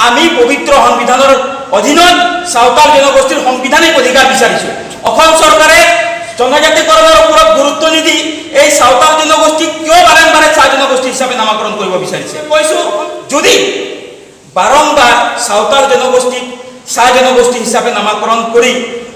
আমি পবিত্ৰ সংবিধানৰ অধীনত সাঁওতাল জনগোষ্ঠীৰ সাংবিধানিক অধিকাৰ বিচাৰিছোঁ। অসম চৰকাৰে জনজাতিকৰণৰ ওপৰত গুৰুত্ব নিদি এই সাঁওতাল জনগোষ্ঠীক কিয় বাৰম্বাৰে চাহ জনগোষ্ঠী হিচাপে নামাকৰণ কৰিব বিচাৰিছে? কৈছোঁ, যদি বাৰম্বাৰ সাঁওতাল জনগোষ্ঠীক চাহ জনগোষ্ঠী হিচাপে নামাকৰণ কৰি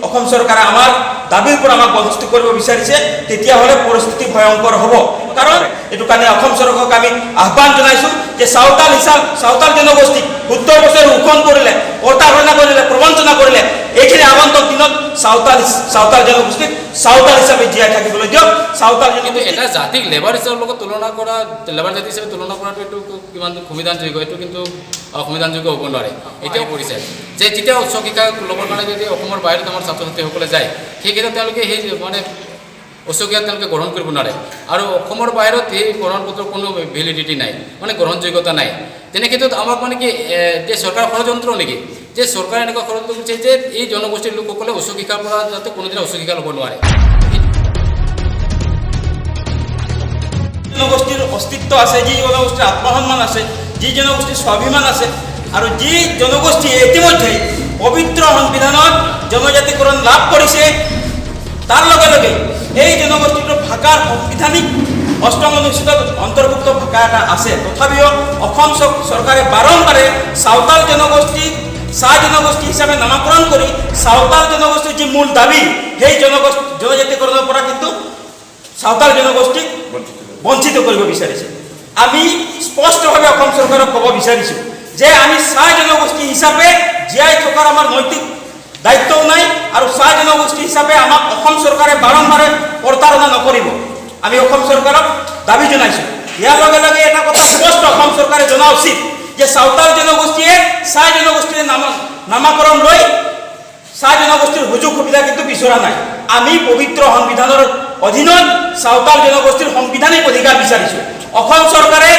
অসম চৰকাৰে আমাৰ দাবীৰ পৰা আমাক বঞ্চিত কৰিব বিচাৰিছে, তেতিয়াহ'লে পৰিস্থিতি ভয়ংকৰ হ'ব। কাৰণ এইটো কাৰণে অসম চৰকাৰক আমি আহ্বান জনাইছোঁ যে সাঁওতাল জনগোষ্ঠীক 70 বছৰ শোষণ কৰিলে, প্ৰতাৰণা কৰিলে, প্ৰবঞ্চনা কৰিলে, এইখিনি আগন্তুক দিনত সাঁওতাল জনগোষ্ঠীক সাঁওতাল হিচাপে জীয়াই থাকিবলৈ দিয়ক। সাঁওতাল কিন্তু এটা জাতিক লেবাৰ হিচাপৰ লগত তুলনা কৰা, লেবাৰ জাতি হিচাপে তুলনা কৰাটো এইটো কিমান সংবিধানযোগ্য, এইটো কিন্তু সংবিধানযোগ্য হ'ব নোৱাৰে। এতিয়াও কৰিছে যে যেতিয়া উচ্চ শিক্ষা ল'বৰ কাৰণে যদি অসমৰ বাহিৰত আমাৰ ছাত্ৰ ছাত্ৰীসকলে যায়, সেই ক্ষেত্ৰত তেওঁলোকে সেই মানে উচ্চ শিক্ষা তেওঁলোকে গ্ৰহণ কৰিব নোৱাৰে। আৰু অসমৰ বাহিৰত এই প্ৰমাণপত্ৰৰ কোনো ভেলিডিটি নাই, মানে গ্ৰহণযোগ্যতা নাই। তেনে ক্ষেত্ৰত আমাক মানে কি যে চৰকাৰ ষড়যন্ত্ৰ নেকি, যে চৰকাৰে এনেকুৱা ষড়যন্ত্ৰ কৰিছে যে এই জনগোষ্ঠীৰ লোকসকলে উচ্চ শিক্ষাৰ পৰা যাতে কোনোদিনে উচ্চ শিক্ষা ল'ব নোৱাৰে। জনগোষ্ঠীৰ অস্তিত্ব আছে, যি জনগোষ্ঠীৰ আত্মসন্মান আছে, যি জনগোষ্ঠীৰ স্বাভিমান আছে, আৰু যি জনগোষ্ঠীয়ে ইতিমধ্যে পবিত্ৰ সংবিধানত জনজাতিকৰণ লাভ কৰিছে, তাৰ লগে লগে এই জনগোষ্ঠীটোৰ ভাষাৰ সাংবিধানিক 8ম অনুচ্ছেদত অন্তৰ্ভুক্ত ভাষা এটা আছে। তথাপিও অসম চৰকাৰে বাৰম্বাৰে সাঁওতাল জনগোষ্ঠীক চাহ জনগোষ্ঠী হিচাপে নামাকৰণ কৰি সাঁওতাল জনগোষ্ঠীৰ যি মূল দাবী, সেই জনজাতিকৰণৰ পৰা কিন্তু সাঁওতাল জনগোষ্ঠীক বঞ্চিত কৰিব বিচাৰিছে। আমি স্পষ্টভাৱে অসম চৰকাৰক ক'ব বিচাৰিছোঁ যে আমি চাহ জনগোষ্ঠী হিচাপে জীয়াই থকাৰ আমাৰ নৈতিক দায়িত্বও নাই, আৰু চাহ জনগোষ্ঠী হিচাপে আমাক অসম চৰকাৰে বাৰম্বাৰে প্ৰতাৰণা নকৰিব, আমি অসম চৰকাৰক দাবী জনাইছোঁ। ইয়াৰ লগে লগে এটা কথা স্পষ্ট অসম চৰকাৰে জনা উচিত যে সাঁওতাল জনগোষ্ঠীয়ে চাহ জনগোষ্ঠীৰ নামাকৰণ লৈ চাহ জনগোষ্ঠীৰ সুযোগ সুবিধা কিন্তু বিচৰা নাই। আমি পবিত্ৰ সংবিধানৰ অধীনত সাঁওতাল জনগোষ্ঠীৰ সাংবিধানিক অধিকাৰ বিচাৰিছোঁ। অসম চৰকাৰে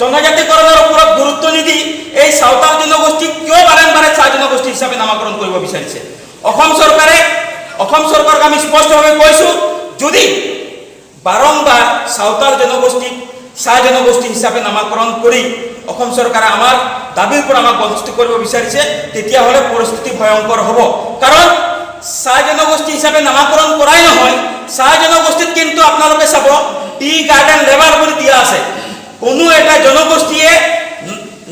জনজাতিকৰণৰ ওপৰত গুৰুত্ব নিদি এই সাঁওতাল জনগোষ্ঠীক কিয় বাৰম্বাৰে চাহ জনগোষ্ঠী হিচাপে নামাকৰণ কৰিব বিচাৰিছে? অসম চৰকাৰক আমি স্পষ্টভাৱে কৈছোঁ, যদি বাৰম্বাৰ সাঁওতাল জনগোষ্ঠীক চাহ জনগোষ্ঠী হিচাপে নামাকৰণ কৰি অসম চৰকাৰে আমাৰ দাবীৰ পৰা আমাক বঞ্চিত কৰিব বিচাৰিছে, তেতিয়াহ'লে পৰিস্থিতি ভয়ংকৰ হ'ব। কাৰণ চাহ জনগোষ্ঠী হিচাপে নামাকৰণ কৰাই নহয়, চাহ জনগোষ্ঠীত কিন্তু আপোনালোকে চাব টি গাৰ্ডেন লেবাৰ বুলি দিয়া আছে। কোনো এটা জনগোষ্ঠীয়ে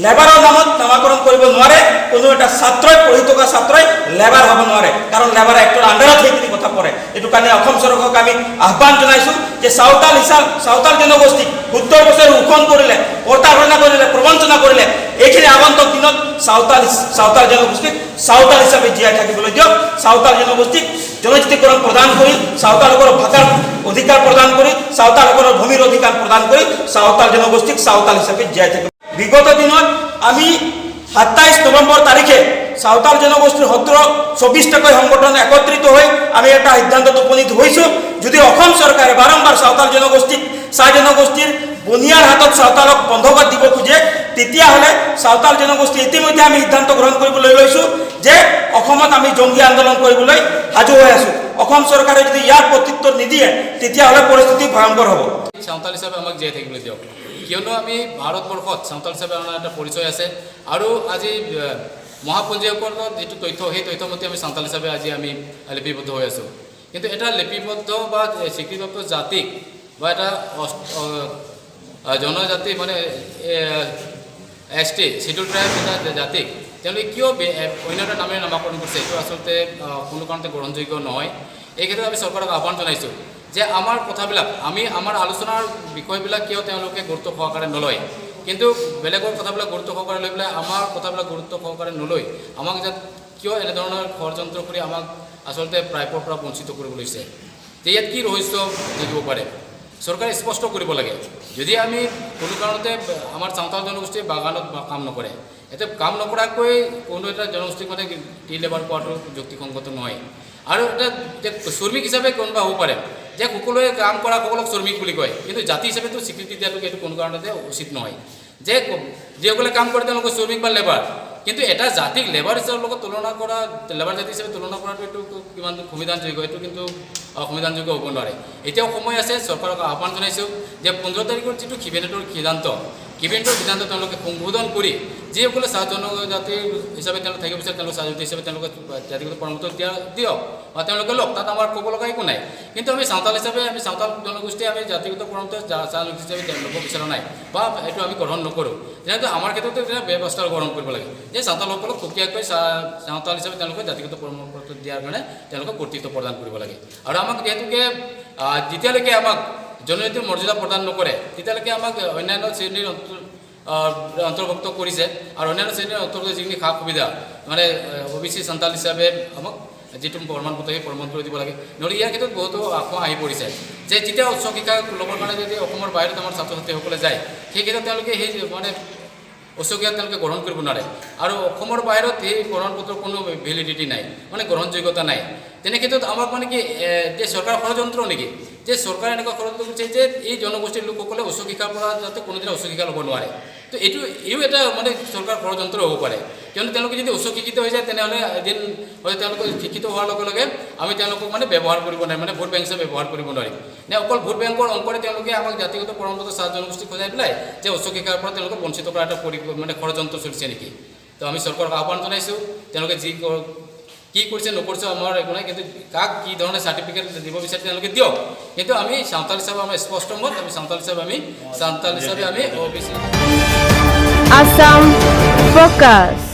লেবাৰৰ নামত নামাকৰণ কৰিব নোৱাৰে, কোনো এটা ছাত্ৰই, পঢ়ি থকা ছাত্ৰই লেবাৰ হ'ব নোৱাৰে, কাৰণ লেবাৰ এক্টৰ আণ্ডাৰত সেইখিনি কথা পৰে। এইটো কাৰণে অসম চৰকাৰক আমি আহ্বান জনাইছোঁ যে সাঁওতাল জনগোষ্ঠীক 70 বছৰ শোষণ কৰিলে, প্ৰতাৰণা কৰিলে, প্ৰবঞ্চনা কৰিলে, এইখিনি আগন্তুক দিনত সাঁওতাল জনগোষ্ঠীক সাঁওতাল হিচাপে জীয়াই থাকিবলৈ দিয়ক। সাঁওতাল জনগোষ্ঠীক জনজাতিকৰণ প্ৰদান কৰি, সাঁওতালসকলৰ ভাষাৰ অধিকাৰ প্ৰদান কৰি, সাঁওতালসকলৰ ভূমিৰ অধিকাৰ প্ৰদান কৰি সাঁওতাল জনগোষ্ঠীক সাঁওতাল হিচাপে জীয়াই থাকিব। বিগত দিনত আমি 27 নৱেম্বৰ তাৰিখে সাঁওতাল জনগোষ্ঠীৰ 24টাকৈ সংগঠন একত্ৰিত হৈ আমি এটা সিদ্ধান্তত উপনীত হৈছোঁ। যদি অসম চৰকাৰে বাৰম্বাৰ সাঁওতাল জনগোষ্ঠীক চাহ জনগোষ্ঠীৰ বনিয়াৰ হাতত সাঁওতালক বন্ধকত দিব খোজে, তেতিয়াহ'লে সাঁওতাল জনগোষ্ঠী ইতিমধ্যে আমি সিদ্ধান্ত গ্ৰহণ কৰিবলৈ লৈছোঁ যে অসমত আমি জংগী আন্দোলন কৰিবলৈ সাজু হৈ আছোঁ। অসম চৰকাৰে যদি ইয়াৰ প্ৰত্যুত্তৰ নিদিয়ে, তেতিয়াহ'লে পৰিস্থিতি ভয়ংকৰ হ'ব। সাঁওতাল হিচাপে আমাক জীয়াই থাকিবলৈ দিয়ক, কিয়নো আমি ভাৰতবৰ্ষত সাঁওতাল হিচাপে আমাৰ এটা পৰিচয় আছে। আৰু আজি মহাপঞ্জীয়কৰ যিটো তথ্য, সেই তথ্যমতে আমি সাঁওতাল হিচাপে আজি আমি লিপিবদ্ধ হৈ আছোঁ। কিন্তু এটা লিপিবদ্ধ বা স্বীকৃত জাতিক বা এটা জনজাতি মানে ST শিডিউল ট্ৰাইব এটা জাতিক তেওঁলোকে কিয় অন্য এটা নামেৰে নামাকৰণ কৰিছে, এইটো আচলতে কোনো কাৰণতে গ্ৰহণযোগ্য নহয়। এই ক্ষেত্ৰত আমি চৰকাৰক আহ্বান জনাইছোঁ যে আমাৰ কথাবিলাক, আমাৰ আলোচনাৰ বিষয়বিলাক কিয় তেওঁলোকে গুৰুত্ব সহকাৰে নলয়, কিন্তু বেলেগৰ কথাবিলাক গুৰুত্ব সহকাৰে লৈ পেলাই আমাৰ কথাবিলাক গুৰুত্ব সহকাৰে নলয় আমাক যে কিয় এনেধৰণৰ ষড়যন্ত্ৰ কৰি আমাক আচলতে প্ৰাপ্যৰ পৰা বঞ্চিত কৰিব লৈছে। যে ইয়াত কি ৰহস্য থাকিব পাৰে, চৰকাৰে স্পষ্ট কৰিব লাগে। যদি আমি কোনো কাৰণতে আমাৰ সাঁওতাল জনগোষ্ঠীয়ে বাগানত কাম নকৰে, এতিয়া কাম নকৰাকৈ কোনো এটা জনগোষ্ঠীক মানে টি লেবাৰ পোৱাটো যুক্তিসংগত নহয়। আৰু এটা শ্ৰমিক হিচাপে কোনোবা হ'ব পাৰে যে সকলোৱে কাম কৰা সকলক শ্ৰমিক বুলি কয়, কিন্তু জাতি হিচাপেতো স্বীকৃতি দিয়াটো এইটো কোনো কাৰণতে উচিত নহয়। যে যিসকলে কাম কৰে তেওঁলোকে শ্ৰমিক বা লেবাৰ, কিন্তু এটা জাতিক লেবাৰ হিচাপৰ লগত তুলনা কৰা, লেবাৰ জাতি হিচাপে তুলনা কৰাটো এইটো কিমান সংবিধানযোগ্য, এইটো কিন্তু সংবিধানযোগ্য হ'ব নোৱাৰে। এতিয়াও সময় আছে, চৰকাৰক আহ্বান জনাইছোঁ যে 15 তাৰিখৰ যিটো কেবিনেটৰ সিদ্ধান্ত, কেবিনেটৰ সিদ্ধান্ত তেওঁলোকে সংশোধন কৰি যিসকলে চাহ জনজাতি হিচাপে তেওঁলোকে থাকিব বিচাৰে তেওঁলোকে চাহ হিচাপে তেওঁলোকে জাতিগত প্ৰমাণপত্ৰ দিয়ক বা তেওঁলোকে লওক, তাত আমাৰ ক'ব লগা একো নাই। কিন্তু আমি চাওতাল হিচাপে আমি চাওতাল জনগোষ্ঠীয়ে আমি জাতিগত প্ৰমাণপত্ৰ চাহ হিচাপে ল'ব বিচৰা নাই বা এইটো আমি গ্ৰহণ নকৰোঁ। যেনেকৈ আমাৰ ক্ষেত্ৰতো ব্যৱস্থা গ্ৰহণ কৰিব লাগে যে চাওতালসকলক সুকীয়াকৈ চাওতাল হিচাপে তেওঁলোকে জাতিগত প্ৰমাণপত্ৰ দিয়াৰ কাৰণে তেওঁলোকক কৰ্তৃত্ব প্ৰদান কৰিব লাগে। আৰু আমাক যিহেতুকে যেতিয়ালৈকে আমাক জনজাতিৰ মৰ্যাদা প্ৰদান নকৰে তেতিয়ালৈকে আমাক অন্যান্য শ্ৰেণীৰ অন্তৰ্ভুক্ত কৰিছে আৰু অন্যান্য শ্ৰেণীৰ অন্তৰ্গত যিখিনি সা সুবিধা মানে OBC চান্তাল হিচাপে আমাক যিটো প্ৰমাণপত্ৰ সেই প্ৰমাণপত্ৰ দিব লাগে। নহ'লে ইয়াৰ ক্ষেত্ৰত বহুতো আশা আহি পৰিছে যে যেতিয়া উচ্চ শিক্ষা ল'বৰ কাৰণে যদি অসমৰ বাহিৰত আমাৰ ছাত্ৰ ছাত্ৰীসকলে যায় সেই ক্ষেত্ৰত তেওঁলোকে সেই মানে উচ্চ শিক্ষা তেওঁলোকে গ্ৰহণ কৰিব নোৱাৰে আৰু অসমৰ বাহিৰত সেই প্ৰমাণপত্ৰৰ কোনো ভেলিডিটি নাই, মানে গ্ৰহণযোগ্যতা নাই। তেনে ক্ষেত্ৰত আমাক মানে কি যে চৰকাৰ ষড়যন্ত্ৰ নেকি যে চৰকাৰে এনেকুৱা ষড়যন্ত্ৰ কৰিছে যে এই জনগোষ্ঠীৰ লোকসকলে উচ্চ শিক্ষাৰ পৰা যাতে কোনোদিনে উচ্চ শিক্ষা ল'ব নোৱাৰে। তো এইও এটা মানে চৰকাৰ ষড়যন্ত্ৰ হ'ব পাৰে, কিয়নো তেওঁলোকে যদি উচ্চ শিক্ষিত হৈ যায় তেনেহ'লে এদিন হয়তো তেওঁলোকে শিক্ষিত হোৱাৰ লগে লগে আমি তেওঁলোকক মানে ব্যৱহাৰ কৰিব নোৱাৰিম, মানে ভোট বেংক হিচাপে ব্যৱহাৰ কৰিব নোৱাৰিম। নে অকল ভোট বেংকৰ অংকৰে তেওঁলোকে আমাক জাতিগত প্ৰমাণপত্ৰ চাহ জনগোষ্ঠীক সজাই পেলাই যে উচ্চ শিক্ষাৰ পৰা তেওঁলোকক বঞ্চিত কৰা এটা মানে ষড়যন্ত্ৰ চলিছে নেকি। তো আমি চৰকাৰক আহ্বান জনাইছোঁ তেওঁলোকে কি কৰিছে নকৰিছে আমাৰ একো নাই, কিন্তু কাক কি ধৰণে চাৰ্টিফিকেট দিব বিচাৰে তেওঁলোকে দিয়ক। কিন্তু আমি চাওতাল হিচাপে আমাৰ স্পষ্ট মত আমি চাওতাল হিচাপে আমি OBC Assam Focus.